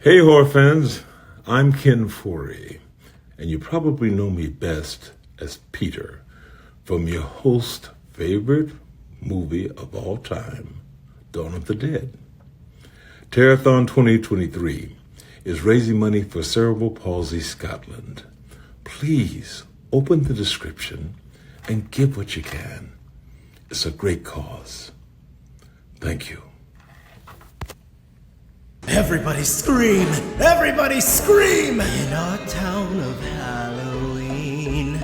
Hey horror fans, I'm Ken Forey, and you probably know me best as Peter from your host's favorite movie of all time, Dawn of the Dead. Terrorthon 2023 is raising money for Cerebral Palsy Scotland. Please open the description and give what you can. It's a great cause. Thank you. Everybody scream! Everybody scream! In our town of Halloween.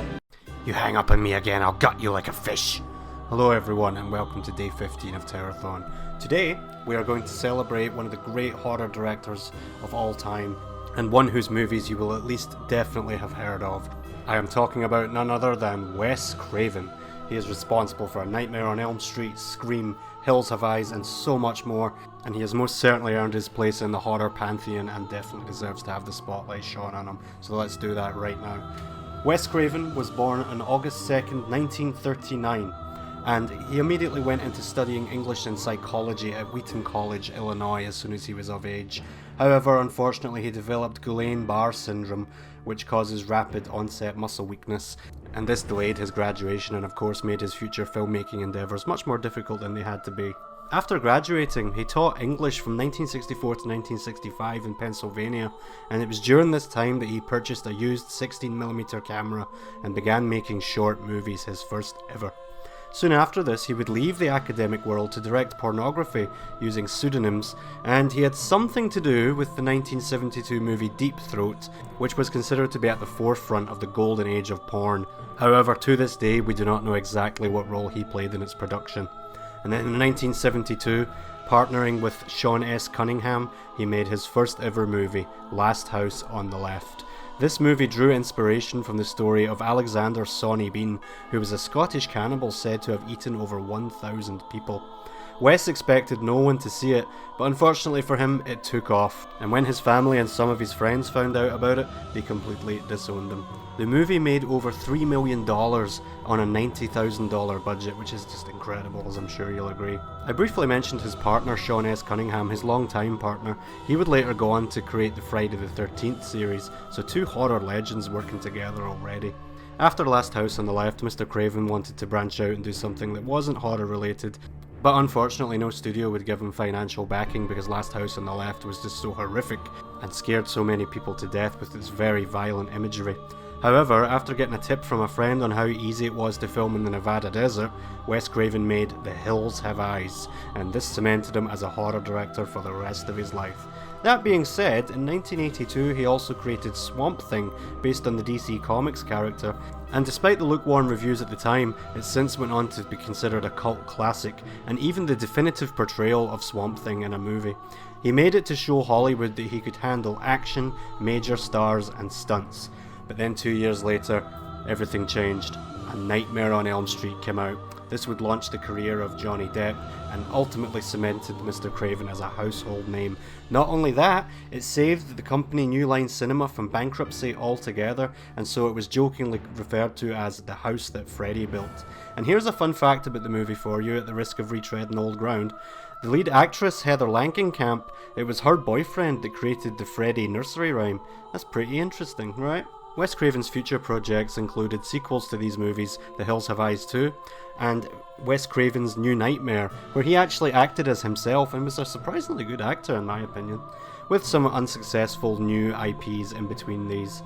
You hang up on me again, I'll gut you like a fish. Hello everyone and welcome to day 15 of Terrorthon. Today we are going to celebrate one of the great horror directors of all time, and one whose movies you will at least definitely have heard of. I am talking about none other than Wes Craven. He is responsible for A Nightmare on Elm Street, Scream, Hills Have Eyes and so much more, and he has most certainly earned his place in the horror pantheon and definitely deserves to have the spotlight shone on him, so let's do that right now. Wes Craven was born on August 2nd, 1939, and he immediately went into studying English and psychology at Wheaton College, Illinois as soon as he was of age. However, unfortunately he developed Guillain-Barré syndrome, which causes rapid onset muscle weakness, and this delayed his graduation and of course made his future filmmaking endeavours much more difficult than they had to be. After graduating, he taught English from 1964 to 1965 in Pennsylvania, and it was during this time that he purchased a used 16mm camera and began making short movies, his first ever. Soon after this, he would leave the academic world to direct pornography using pseudonyms, and he had something to do with the 1972 movie Deep Throat, which was considered to be at the forefront of the golden age of porn. However, to this day, we do not know exactly what role he played in its production. And then in 1972, partnering with Sean S. Cunningham, he made his first ever movie, Last House on the Left. This movie drew inspiration from the story of Alexander Sonny Bean, who was a Scottish cannibal said to have eaten over 1,000 people. Wes expected no one to see it, but unfortunately for him it took off, and when his family and some of his friends found out about it, they completely disowned him. The movie made over $3 million on a $90,000 budget, which is just incredible, as I'm sure you'll agree. I briefly mentioned his partner Sean S. Cunningham, his long-time partner. He would later go on to create the Friday the 13th series, so two horror legends working together already. After Last House on the Left, Mr. Craven wanted to branch out and do something that wasn't horror related, but unfortunately no studio would give him financial backing because Last House on the Left was just so horrific and scared so many people to death with its very violent imagery. However, after getting a tip from a friend on how easy it was to film in the Nevada desert, Wes Craven made The Hills Have Eyes, and this cemented him as a horror director for the rest of his life. That being said, in 1982 he also created Swamp Thing, based on the DC Comics character, and despite the lukewarm reviews at the time, it since went on to be considered a cult classic, and even the definitive portrayal of Swamp Thing in a movie. He made it to show Hollywood that he could handle action, major stars and stunts. But then 2 years later, everything changed. A Nightmare on Elm Street came out. This would launch the career of Johnny Depp and ultimately cemented Mr. Craven as a household name. Not only that, it saved the company New Line Cinema from bankruptcy altogether, and so it was jokingly referred to as the house that Freddy built. And here's a fun fact about the movie for you, at the risk of retreading old ground. The lead actress, Heather Langenkamp, it was her boyfriend that created the Freddy nursery rhyme. That's pretty interesting, right? Wes Craven's future projects included sequels to these movies, The Hills Have Eyes 2, and Wes Craven's New Nightmare, where he actually acted as himself and was a surprisingly good actor in my opinion, with some unsuccessful new IPs in between these.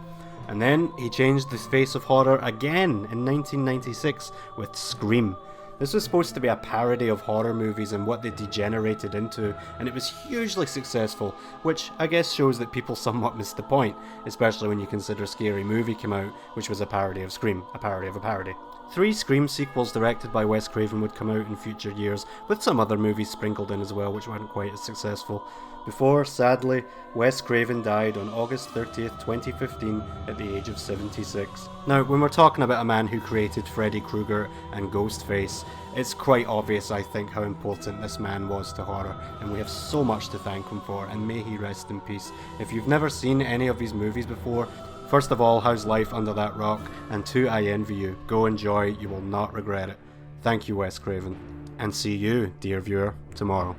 And then he changed the face of horror again in 1996 with Scream. This was supposed to be a parody of horror movies and what they degenerated into, and it was hugely successful, which I guess shows that people somewhat missed the point, especially when you consider Scary Movie came out, which was a parody of Scream, a parody of a parody. 3 Scream sequels directed by Wes Craven would come out in future years, with some other movies sprinkled in as well, which weren't quite as successful. Before, sadly, Wes Craven died on August 30th, 2015 at the age of 76. Now, when we're talking about a man who created Freddy Krueger and Ghostface, it's quite obvious, I think, how important this man was to horror, and we have so much to thank him for, and may he rest in peace. If you've never seen any of these movies before, first of all, how's life under that rock? And 2, I envy you. Go enjoy, you will not regret it. Thank you, Wes Craven. And see you, dear viewer, tomorrow.